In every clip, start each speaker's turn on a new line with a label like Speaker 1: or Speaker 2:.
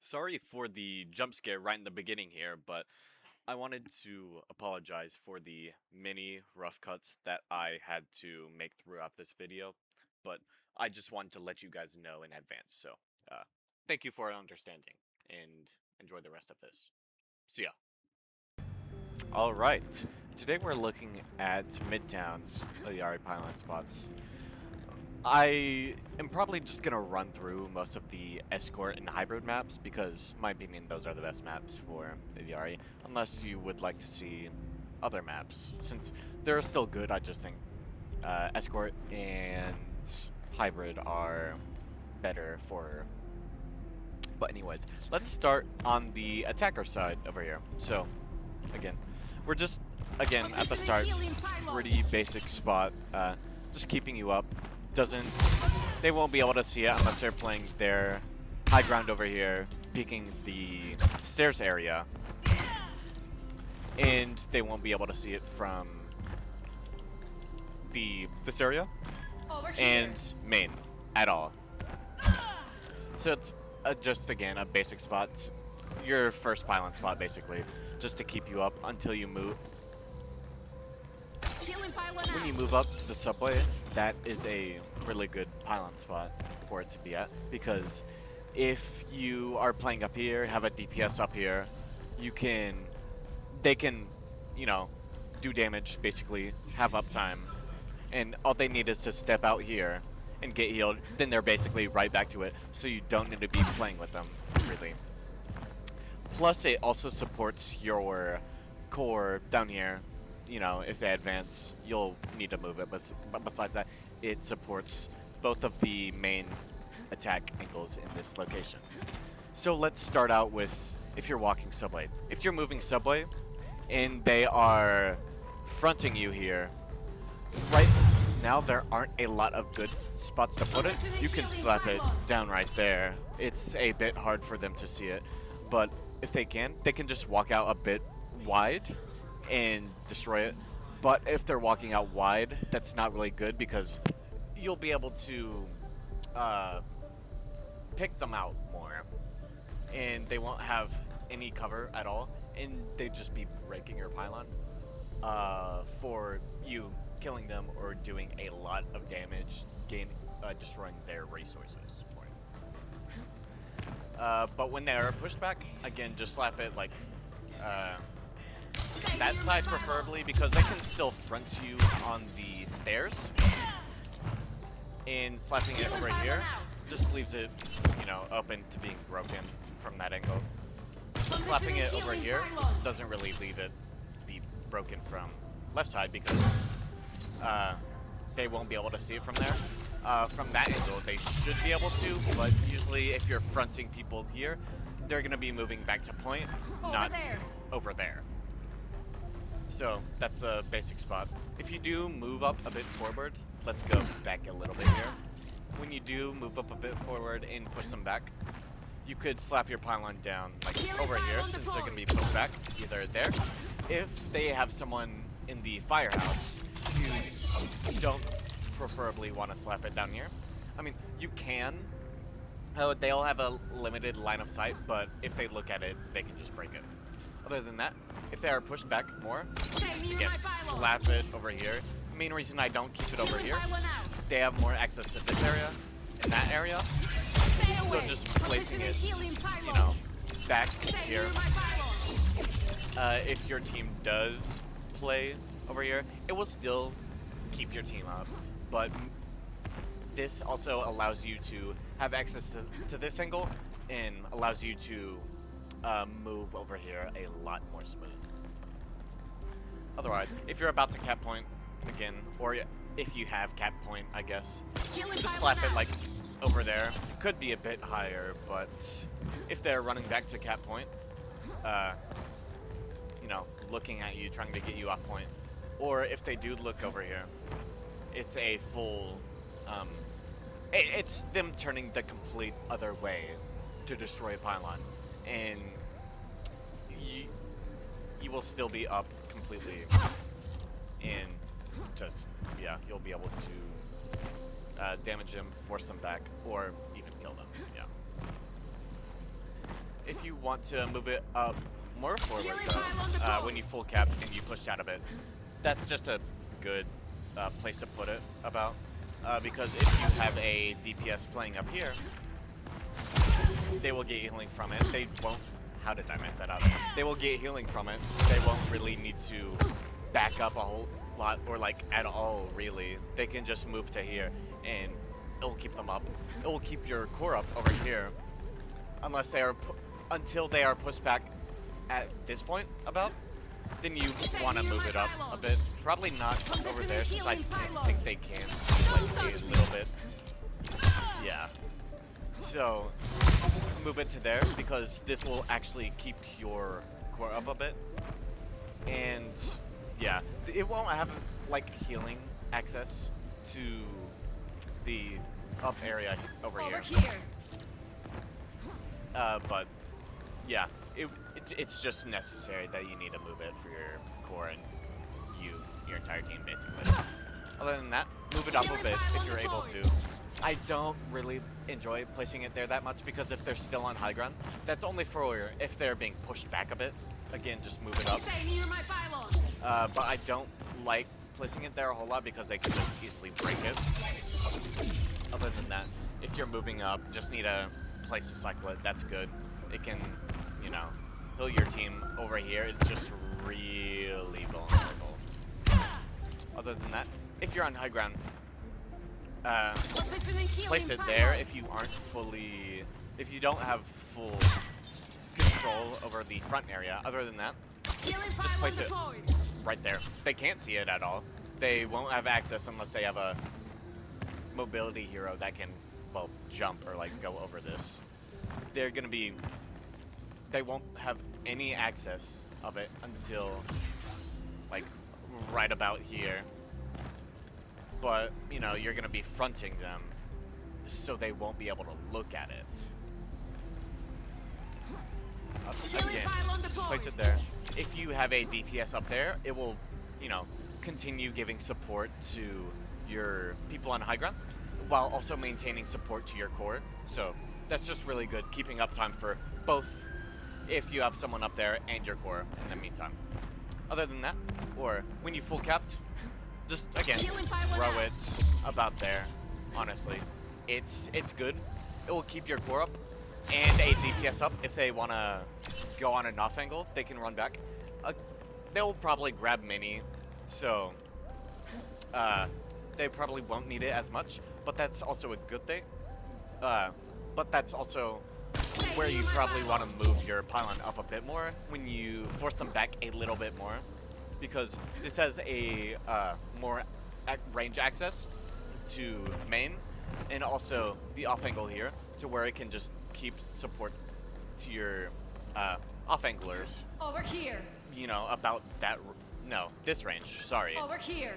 Speaker 1: Sorry for the jump scare right in the beginning here, but I wanted to apologize for the many rough cuts that I had to make throughout this video, but I just wanted to let you guys know in advance, so uh, thank you for understanding, and enjoy the rest of this. See ya. Alright, today we're looking at Midtown's Illari pylon spots. I am probably just gonna run through most of the escort and hybrid maps because, in my opinion, those are the best maps for Illari. Unless you would like to see other maps, since they're still good. I just think escort and hybrid are better for. But anyways, let's start on the attacker side over here. So, again, we're just at the start, pretty basic spot. Just keeping you up. They won't be able to see it unless they're playing their high ground over here, peeking the stairs area, and they won't be able to see it from this area and main at all. So it's just again a basic spot, your first pylon spot basically, just to keep you up until you move. When you move up to the subway, that is a really good pylon spot for it to be at, because if you are playing up here, have a DPS up here, they can, do damage, basically, have uptime, and all they need is to step out here and get healed, then they're basically right back to it, so you don't need to be playing with them, really. Plus, it also supports your core down here. If they advance, you'll need to move it, but besides that, it supports both of the main attack angles in this location. So let's start out with if you're walking subway. If you're moving subway and they are fronting you here, right now there aren't a lot of good spots to put it. You can slap it down right there. It's a bit hard for them to see it, but if they can just walk out a bit wide and destroy it. But if they're walking out wide, that's not really good because you'll be able to pick them out more, and they won't have any cover at all, and they'd just be breaking your pylon for you killing them or doing a lot of damage, destroying their resources. But when they are pushed back, again, just slap it like that side preferably, because they can still front you on the stairs, and slapping it over here just leaves it, open to being broken from that angle. Slapping it over here doesn't really leave it to be broken from left side because they won't be able to see it from there. From that angle, they should be able to, but usually if you're fronting people here, they're going to be moving back to point, not over there. So that's the basic spot. If you do move up a bit forward, let's go back a little bit here. When you do move up a bit forward and push them back, you could slap your pylon down like over here, since they're going to be pushed back either there. If they have someone in the firehouse, you don't preferably want to slap it down here. I mean, you can. They'll have a limited line of sight, but if they look at it, they can just break it. Other than that, if they are pushed back more, just again, slap it over here. The main reason I don't keep it over here, they have more access to this area and that area. So just placing it, back here. If your team does play over here, it will still keep your team up. But this also allows you to have access to this angle and allows you to move over here a lot more smooth. Otherwise, if you're about to cap point again, or if you have cap point, I guess, just slap it like over there. Could be a bit higher, but if they're running back to cap point, looking at you, trying to get you off point, or if they do look over here, it's a full, it's them turning the complete other way to destroy a pylon, and you will still be up completely, and just, you'll be able to damage them, force them back, or even kill them, you want to move it up more forward, though, when you full cap and you push down a bit, that's just a good place to put it about. Because if you have a DPS playing up here, they will get healing from it. They won't. How did I mess that up? They will get healing from it. They won't really need to back up a whole lot or like at all, really. They can just move to here and it will keep them up. It will keep your core up over here, unless they are until they are pushed back at this point about. Then you want to move it up a bit. Probably not over there since I think they can like a little bit. Yeah. So move it to there because this will actually keep your core up a bit. And yeah, it won't have like healing access to the up area over here. But yeah, it's just necessary that you need to move it for your core and your entire team, basically. Other than that, move it up a bit if you're able to. I don't really enjoy placing it there that much because if they're still on high ground, that's only for if they're being pushed back a bit. Again, just move it up. But I don't like placing it there a whole lot because they can just easily break it. Other than that, if you're moving up, just need a place to cycle it. That's good. It can, you know, heal your team over here. It's just really vulnerable. Other than that, if you're on high ground, place it there if you aren't fully, if you don't have full control over the front area. Other than that, just place it right there. They can't see it at all. They won't have access unless they have a mobility hero that can, well, jump or like go over this. They're gonna be, they won't have any access of it until like right about here. But, you know, you're gonna be fronting them so they won't be able to look at it. Again, just place it there. If you have a DPS up there, it will, you know, continue giving support to your people on high ground while also maintaining support to your core. So that's just really good, keeping uptime for both if you have someone up there and your core in the meantime. Other than that, or when you full capped, just again, throw it about there. Honestly, it's good. It will keep your core up and a DPS up. If they want to go on an off angle, they can run back. They'll probably grab mini, so they probably won't need it as much. But that's also a good thing. But that's also where you probably want to move your pylon up a bit more when you force them back a little bit more, because this has a more range access to main, and also the off angle here to where it can just keep support to your off anglers.
Speaker 2: Over here.
Speaker 1: You know, about that, no, this range, sorry.
Speaker 2: Over here.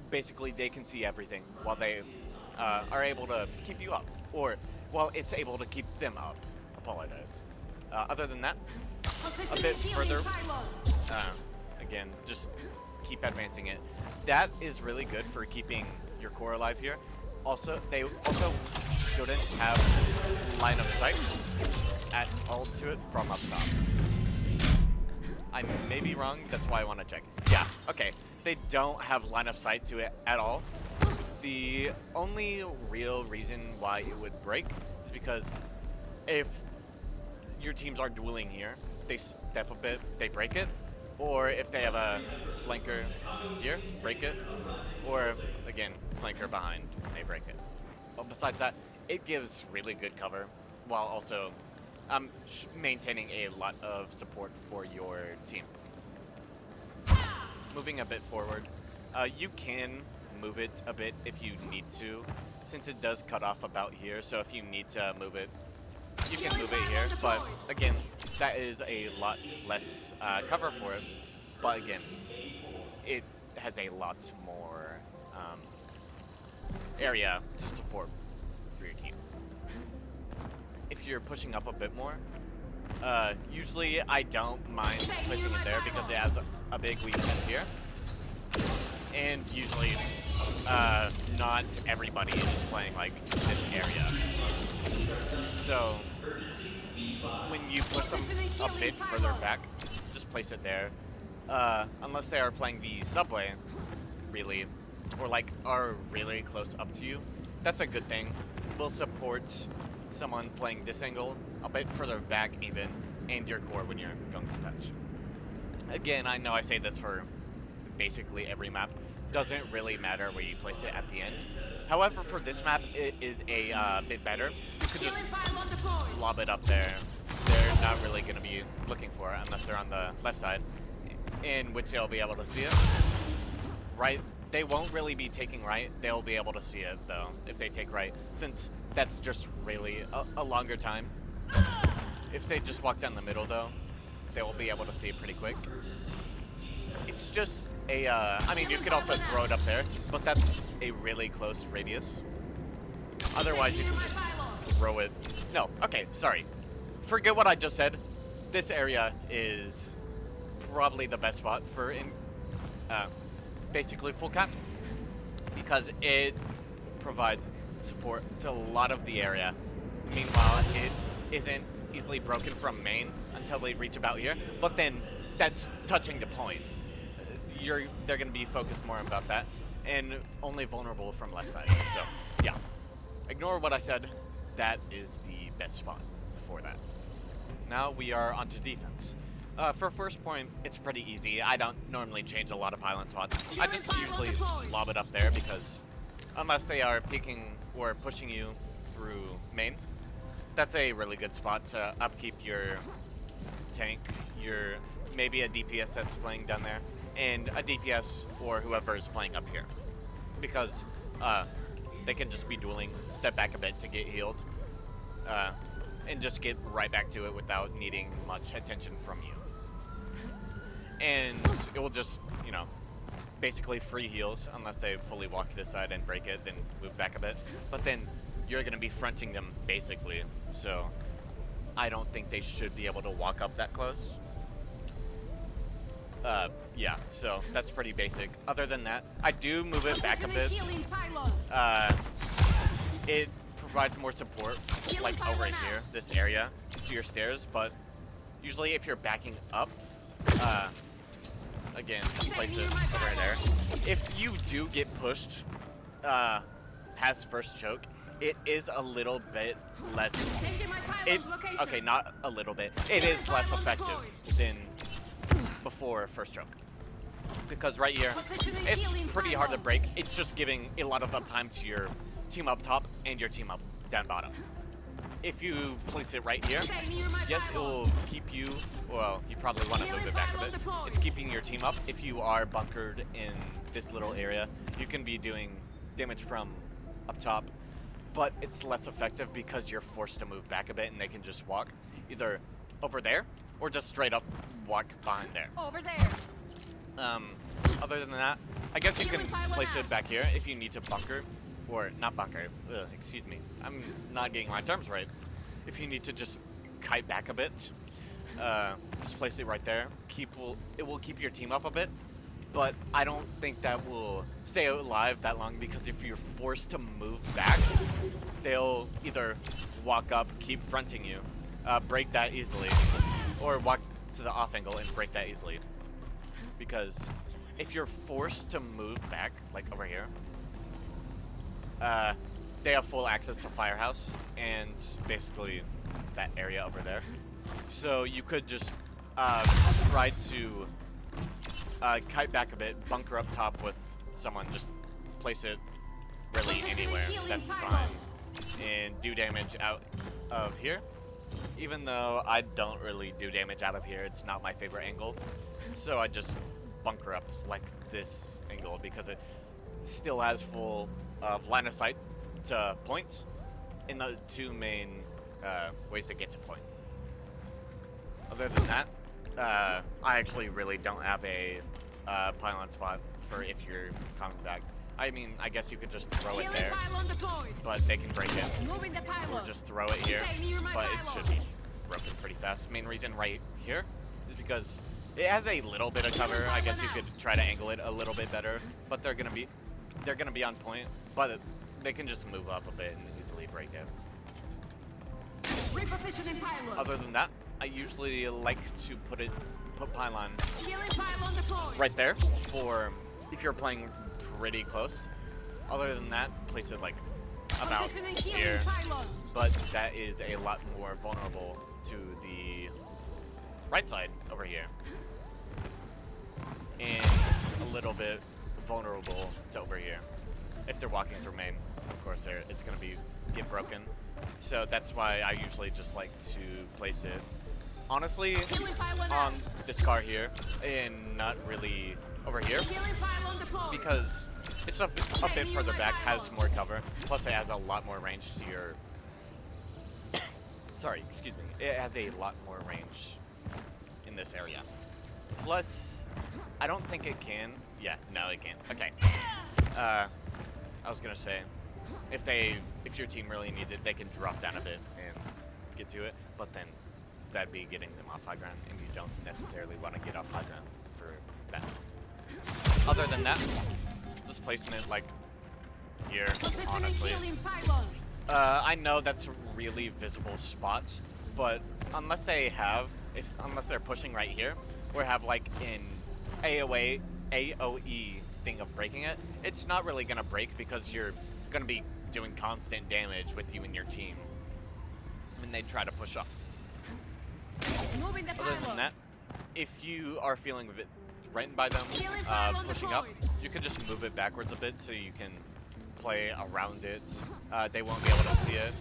Speaker 1: Basically, they can see everything while they are able to keep you up, or while it's able to keep them up. Apologize. Other than that, a bit further, again, just keep advancing it. That is really good for keeping your core alive here. Also, they also shouldn't have line of sight at all to it from up top. I may be wrong, that's why I want to check. Yeah, okay. They don't have line of sight to it at all. The only real reason why it would break is because if your teams are dueling here, they step a bit, they break it. Or if they have a flanker here, break it. Or, again, flanker behind, they break it. But besides that, it gives really good cover while also maintaining a lot of support for your team. Moving a bit forward, you can move it a bit if you need to, since it does cut off about here. So if you need to move it, you can move it here. But again, that is a lot less cover for it. But again, it has a lot more area to support for your team. If you're pushing up a bit more, usually I don't mind placing it there because it has a big weakness here. And usually not everybody is playing like this area. So when you push them a bit further back, just place it there. Unless they are playing the subway, really, or like are really close up to you, that's a good thing. Will support someone playing this angle a bit further back even, and your core when you're going to touch. Again, I know I say this for basically every map. Doesn't really matter where you place it at the end. However, for this map, it is a bit better. You could just lob it up there. They're not really going to be looking for it unless they're on the left side, in which they'll be able to see it. Right? They won't really be taking right. They'll be able to see it, though, if they take right, since that's just really a longer time. If they just walk down the middle, though, they will be able to see it pretty quick. It's just a, I mean, you could also throw it up there, but that's a really close radius. Otherwise, you can just throw it. No, okay, sorry. Forget what I just said. This area is probably the best spot for basically full cap, because it provides support to a lot of the area. Meanwhile, it isn't easily broken from main until they reach about here, but then that's touching the point. They're going to be focused more about that, and only vulnerable from left side. So, yeah. Ignore what I said. That is the best spot for that. Now we are onto defense. For first point, it's pretty easy. I don't normally change a lot of pylon spots. I just usually lob it up there because unless they are peeking or pushing you through main, that's a really good spot to upkeep your tank, your maybe a DPS that's playing down there, and a DPS or whoever is playing up here, because they can just be dueling, step back a bit to get healed, and just get right back to it without needing much attention from you. And it will just, you know, basically free heals unless they fully walk this side and break it, then move back a bit. But then you're going to be fronting them basically, so I don't think they should be able to walk up that close. Yeah, so that's pretty basic. Other than that, I do move it back a bit. It provides more support, like over here, this area, to your stairs, but usually if you're backing up, again, just place it over there. If you do get pushed past first choke, it is a little bit less, okay, not a little bit, it is less effective than before first choke. Because right here, it's pretty hard to break. It's just giving a lot of uptime to your team up top and your team up down bottom. If you place it right here, yes, it will keep you, well, you probably want to move it back a bit. It's keeping your team up. If you are bunkered in this little area, you can be doing damage from up top, but it's less effective because you're forced to move back a bit and they can just walk either over there or just straight up walk behind there.
Speaker 2: Over there.
Speaker 1: Other than that, I guess you can place it back here if you need to bunker, or not bunker, excuse me, I'm not getting my terms right. If you need to just kite back a bit, just place it right there. It will keep your team up a bit, but I don't think that will stay alive that long, because if you're forced to move back, they'll either walk up, keep fronting you, break that easily, or walk to the off angle and break that easily. Because if you're forced to move back, like over here, they have full access to Firehouse and basically that area over there. So you could just try to kite back a bit, bunker up top with someone, just place it really anywhere, that's fine, and do damage out of here. Even though I don't really do damage out of here, it's not my favorite angle. So I just bunker up like this angle because it still has full line of sight to point in the two main ways to get to point. Other than that, I actually really don't have a pylon spot for if you're coming back. I mean, I guess you could just throw it there, but they can break it. Or just throw it here, but it should be broken pretty fast. Main reason right here is because it has a little bit of cover. I guess you could try to angle it a little bit better, but they're gonna be on point. But they can just move up a bit and easily break it. Other than that, I usually like to put pylon
Speaker 2: Healing pylon deployed.
Speaker 1: right there for if you're playing pretty close. Other than that, place it like about
Speaker 2: Positioning
Speaker 1: here.
Speaker 2: healing pylon.
Speaker 1: But that is a lot more vulnerable to the right side over here. And a little bit vulnerable to over here. If they're walking through main, of course, it's going to get broken. So that's why I usually just like to place it, honestly, on this car here and not really over here.
Speaker 2: Healing pylon deployed.
Speaker 1: Because it's a bit further back, has more cover, plus it has a lot more range to your... Sorry, excuse me. It has a lot more range in this area. Plus, I don't think it can... Yeah, no, it can. Okay. I was gonna say, if your team really needs it, they can drop down a bit and get to it, but then that'd be getting them off high ground, and you don't necessarily want to get off high ground for that. Other than that, just placing it like here, honestly. I know that's really visible spots, but unless they're pushing right here, or have like an AOE thing of breaking it, it's not really gonna break because you're gonna be doing constant damage with you and your team when they try to push up. Other than that, if you are feeling a bit threatened by them pushing up, you can just move it backwards a bit so you can play around it. They won't be able to see it.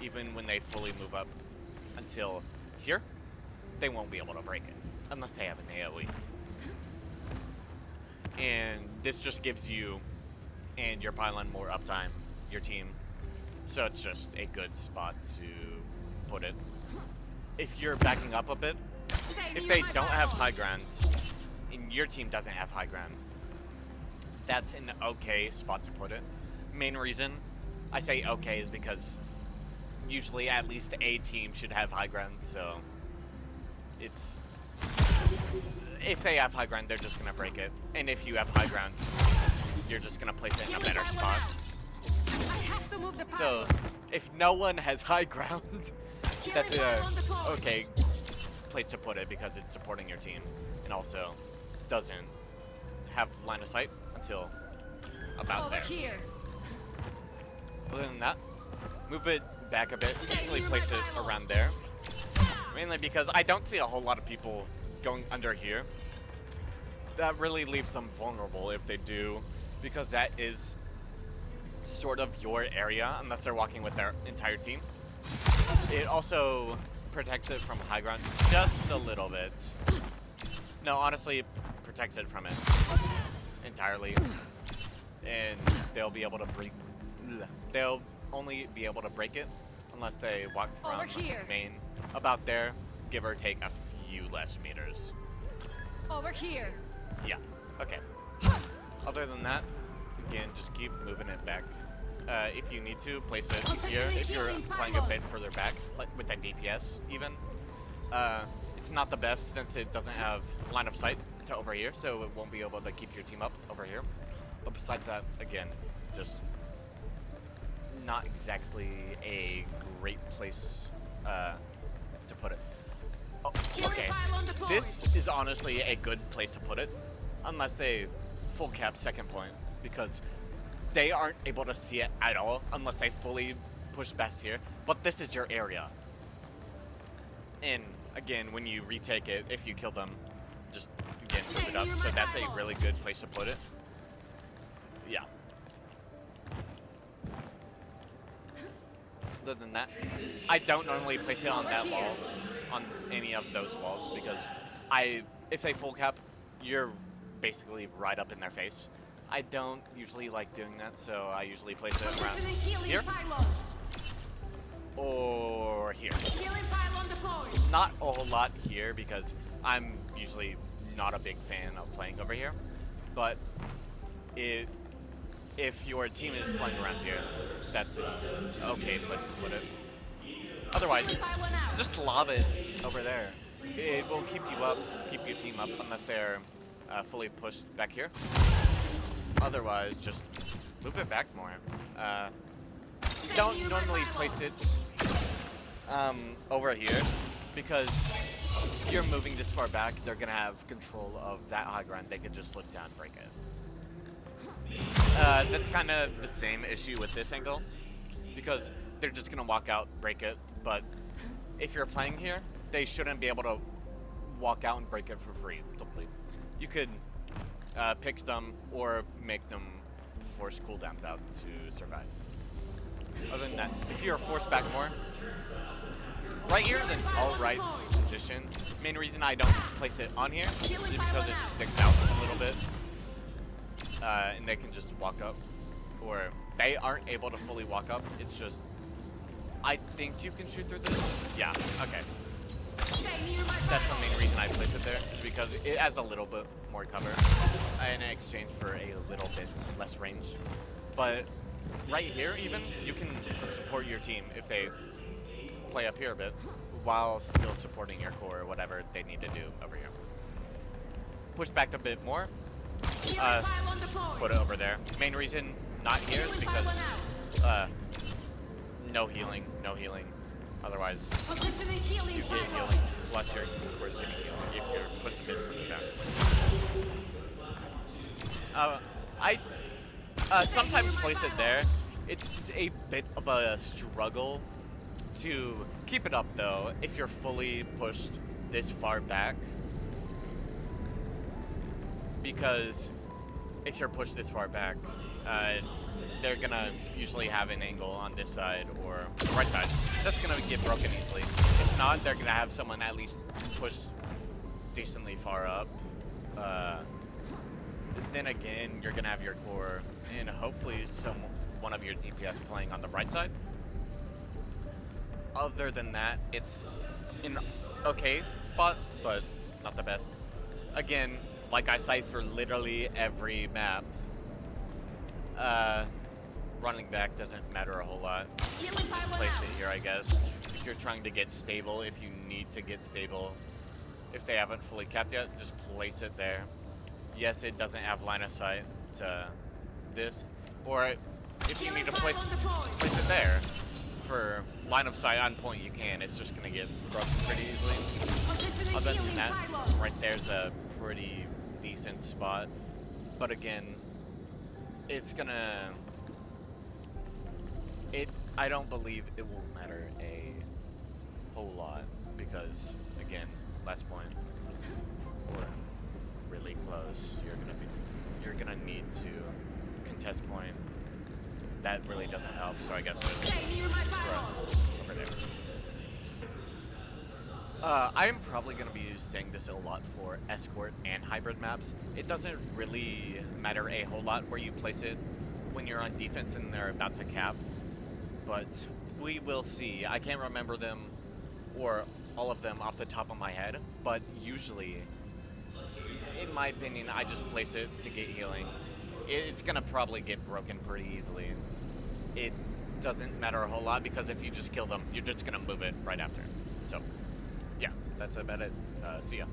Speaker 1: Even when they fully move up until here, they won't be able to break it unless they have an AoE. And this just gives you and your pylon more uptime, your team. So it's just a good spot to put it. If you're backing up a bit, if they don't have high ground, and your team doesn't have high ground, that's an okay spot to put it. Main reason I say okay is because usually at least a team should have high ground, so it's... If they have high ground, they're just gonna break it. And if you have high ground, you're just gonna place it in a better spot. So, if no one has high ground, that's a okay place to put it because it's supporting your team and also doesn't have line of sight until about there. Other than that, move it back a bit, usually place it around there. Mainly because I don't see a whole lot of people going under here. That really leaves them vulnerable if they do, because that is sort of your area unless they're walking with their entire team. It also protects it from high ground just a little bit. No, honestly, it protects it from it entirely. And they'll be able to break. They'll only be able to break it unless they walk from main about there, give or take a few less meters.
Speaker 2: Over here.
Speaker 1: Yeah. Okay. Other than that, again, just keep moving it back. If you need to, place it here. If you're playing a bit further back, like with that DPS even, it's not the best since it doesn't have line of sight to over here, so it won't be able to keep your team up over here. But besides that, again, just not exactly a great place to put it. Oh, okay, this is honestly a good place to put it, unless they full cap second point, because they aren't able to see it at all unless they fully push best here. But this is your area. And again, when you retake it, if you kill them, just again move it up. So that's a really good place to put it. Yeah. Other than that, I don't normally place it on that wall, on any of those walls, because if they full cap, you're basically right up in their face. I don't usually like doing that, so I usually place it around here or here. Not a whole lot here because I'm usually not a big fan of playing over here, but if your team is playing around here, that's an okay place to put it. Otherwise, just lob it over there. It will keep you up, keep your team up, unless they're fully pushed back here. Otherwise, just move it back more. Don't normally place it over here because you're moving this far back, they're gonna have control of that high ground. They could just look down and break it. That's kind of the same issue with this angle, because they're just gonna walk out, break it. But if you're playing here, they shouldn't be able to walk out and break it for free. Totally. You could pick them or make them force cooldowns out to survive. Other than that, if you're forced back more, right here is an alright position. Main reason I don't place it on here is because it sticks out a little bit. And they can just walk up. Or they aren't able to fully walk up. It's just, I think you can shoot through this. Yeah, okay. That's the main reason I place it there, is because it has a little bit more cover in exchange for a little bit less range. But right here even, you can support your team if they play up here a bit while still supporting your core or whatever they need to do over here. Push back a bit more, put it over there. Main reason not here is because no healing. Otherwise, you get healing, plus your core's getting healing if you're pushed a bit further back. I sometimes place it there. It's a bit of a struggle to keep it up though if you're fully pushed this far back. Because if you're pushed this far back, they're gonna usually have an angle on this side or right side. That's gonna get broken easily. If not, they're gonna have someone at least push decently far up. Then again, you're gonna have your core and hopefully one of your DPS playing on the right side. Other than that, it's an okay spot, but not the best. Again, like I cite for literally every map, running back doesn't matter a whole lot. Just place it here, I guess. If you're trying to get stable, if you need to get stable, if they haven't fully capped yet, just place it there. Yes, it doesn't have line of sight to this, or if you need to place it there. For line of sight on point, you can. It's just gonna get broken pretty easily. Other than that, right there's a pretty decent spot. But again, it's gonna... I don't believe it will matter a whole lot because, again, last point, or really close, you're gonna need to contest point. That really doesn't help, so I guess just over there. I'm probably going to be saying this a lot for escort and hybrid maps. It doesn't really matter a whole lot where you place it when you're on defense and they're about to cap, but we will see. I can't remember them or all of them off the top of my head, but usually, in my opinion, I just place it to get healing. It's gonna probably get broken pretty easily. It doesn't matter a whole lot because if you just kill them, you're just gonna move it right after. So, yeah, that's about it. See ya.